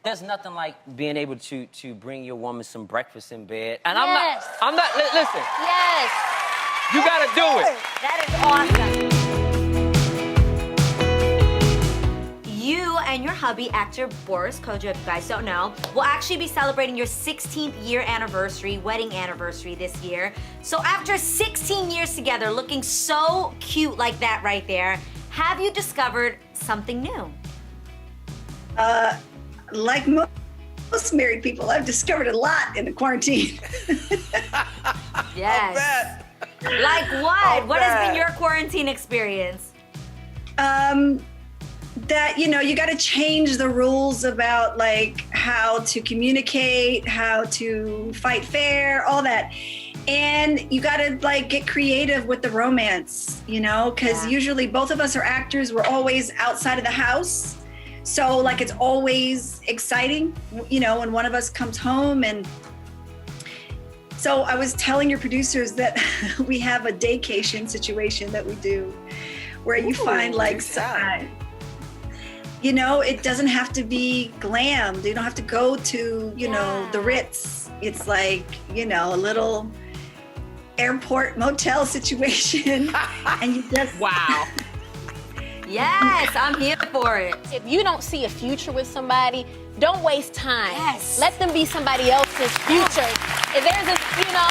There's nothing like being able to bring your woman some breakfast in bed. And Yes. listen. Yes. You gotta do it. That is awesome. You and your hubby, actor Boris Kodjoe, if you guys don't know, will actually be celebrating your 16th year anniversary, wedding anniversary this year. So after 16 years together, looking so cute like that right there, have you discovered something new? Like most married people, I've discovered a lot in the quarantine. Yes. Bet. Like what? What has been your quarantine experience? That, you know, you got to change the rules about like how to communicate, how to fight fair, all that. And you got to like get creative with the romance, you know, because usually both of us are actors. We're always outside of the house. So like it's always exciting, you know, when one of us comes home. And so I was telling your producers that we have a daycation situation that we do where you find like, you know, it doesn't have to be glam. You don't have to go to, you know, the Ritz. It's like, you know, a little airport motel situation. And you just... Wow. Yes, I'm here for it. If you don't see a future with somebody, don't waste time. Yes. Let them be somebody else's future. If there's a, you know,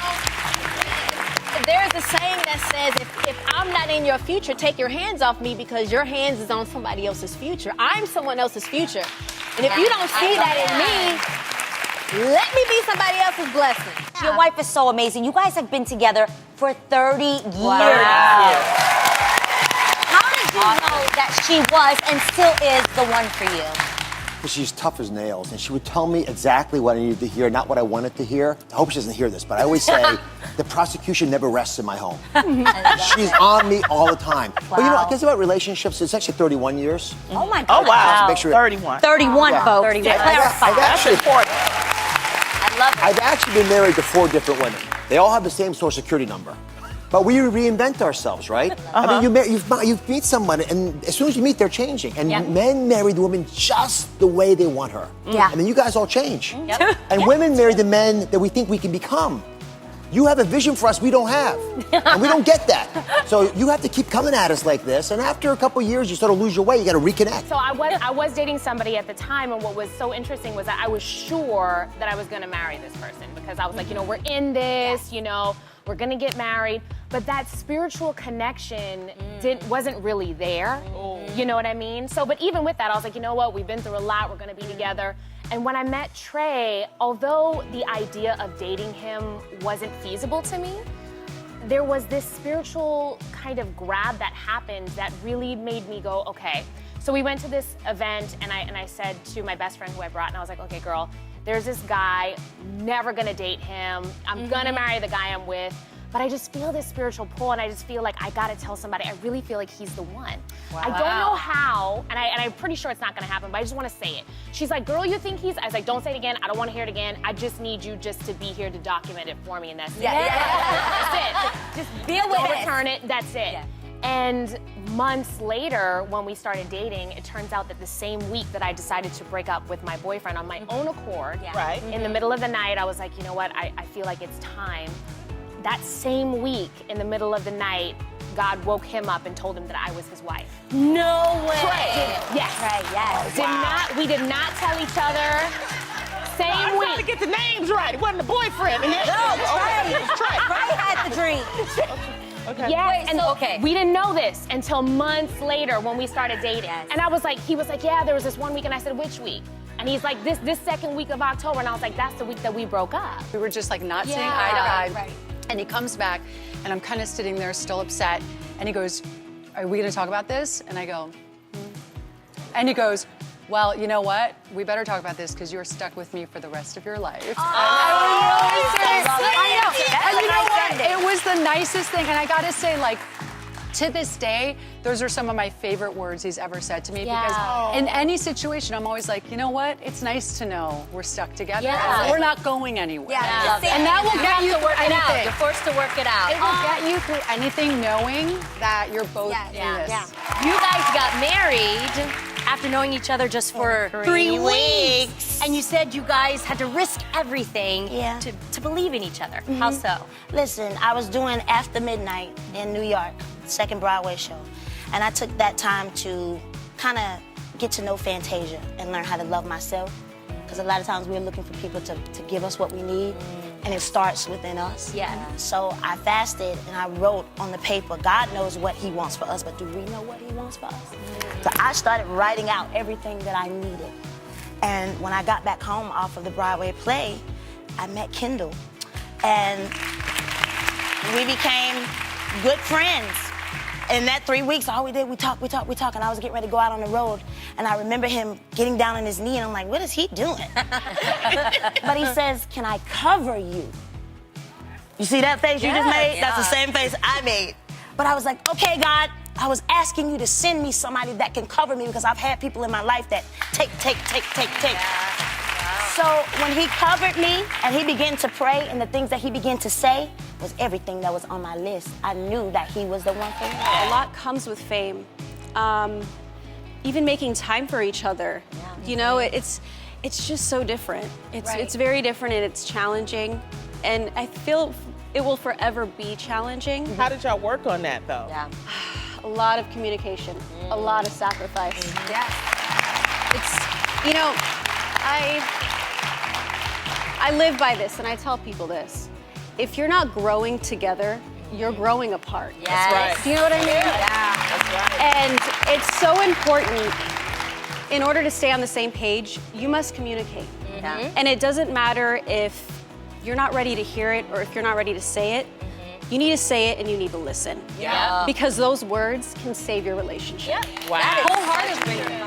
there's a saying that says, if I'm not in your future, take your hands off me because your hands is on somebody else's future. I'm someone else's future. And if you don't see that in me, let me be somebody else's blessing. Your wife is so amazing. You guys have been together for 30 years. Wow. How did you know that she was and still is the one for you? She's tough as nails, and she would tell me exactly what I needed to hear, not what I wanted to hear. I hope she doesn't hear this, but I always say, the prosecution never rests in my home. She's on me all the time. Wow. But you know, I guess about relationships, it's actually 31 years. Oh my God. Oh, wow. Make sure 31. 31, folks. 31. That's important. I love it. I've actually been married to 4 different women. They all have the same social security number. But we reinvent ourselves, right? I mean, you meet someone, and as soon as you meet, they're changing. And men marry the woman just the way they want her. Yeah. And then you guys all change. And women marry the men that we think we can become. You have a vision for us we don't have, and we don't get that. So you have to keep coming at us like this, and after a couple years, you sort of lose your way. You got to reconnect. So I was dating somebody at the time, and what was so interesting was that I was sure that I was going to marry this person because I was like, you know, we're in this, you know, we're going to get married. But that spiritual connection wasn't really there. You know what I mean? So, but even with that, I was like, you know what? We've been through a lot. We're going to be together. And when I met Trey, although the idea of dating him wasn't feasible to me, there was this spiritual kind of grab that happened that really made me go, okay. So we went to this event, and I said to my best friend who I brought, and I was like, okay, girl, there's this guy, never gonna date him. I'm gonna marry the guy I'm with. But I just feel this spiritual pull, and I just feel like I gotta tell somebody. I really feel like he's the one. Wow. I don't know how, and I'm pretty sure it's not gonna happen, but I just wanna say it. She's like, girl, you think he's, I was like, don't say it again, I don't wanna hear it again. I just need you just to be here to document it for me, and that's it. That's it. Just deal with it. Return it, that's it. Yeah. And months later, when we started dating, it turns out that the same week that I decided to break up with my boyfriend on my own accord, in the middle of the night, I was like, you know what, I feel like it's time. That same week, in the middle of the night, God woke him up and told him that I was his wife. No way. Yes. Right, yes. We did not tell each other. Same I'm week. trying to get the names right. It wasn't the boyfriend. No, Trey had the dream. Okay. Yes, Wait, and so, we didn't know this until months later when we started dating. Yes. And I was like, he was like, yeah, there was this one week, and I said, which week? And he's like, this second week of October, and I was like, that's the week that we broke up. We were just like not seeing eye to eye. Right. And he comes back, and I'm kind of sitting there still upset, and he goes, are we gonna talk about this? And I go, And he goes, well, you know what? We better talk about this because you're stuck with me for the rest of your life. Oh, I know. And you know what? It was the nicest thing. And I got to say, like, to this day, those are some of my favorite words he's ever said to me because in any situation, I'm always like, you know what? It's nice to know we're stuck together and we're not going anywhere. And that will get you through anything. You're forced to work it out. It will get you through anything knowing that you're both in this. You guys got married after knowing each other just for 3 weeks. And you said you guys had to risk everything Yeah. to believe in each other. How so? Listen, I was doing After Midnight in New York, second Broadway show. And I took that time to kind of get to know Fantasia and learn how to love myself. Because a lot of times we're looking for people to give us what we need, and it starts within us. Yeah. So I fasted and I wrote on the paper, God knows what he wants for us, but do we know what he wants for us? So I started writing out everything that I needed. And when I got back home off of the Broadway play, I met Kendall. And we became good friends. In that 3 weeks, all we did, we talk, and I was getting ready to go out on the road. And I remember him getting down on his knee, and I'm like, what is he doing? But he says, can I cover you? You see that face you just made? That's the same face I made. But I was like, okay, God, I was asking you to send me somebody that can cover me because I've had people in my life that take. So when he covered me and he began to pray and the things that he began to say was everything that was on my list. I knew that he was the one for me. A lot comes with fame. Even making time for each other. You know, it's just so different. It's very different and it's challenging. And I feel it will forever be challenging. How did y'all work on that, though? Yeah. A lot of communication, a lot of sacrifice. Yeah. It's, you know, I live by this and I tell people this. If you're not growing together, you're growing apart. Yes. That's right. Do you know what I mean? Yeah. That's right. And it's so important, in order to stay on the same page, you must communicate. Yeah. And it doesn't matter if you're not ready to hear it or if you're not ready to say it. You need to say it and you need to listen. Yeah. Because those words can save your relationship. Wow. Wholeheartedly.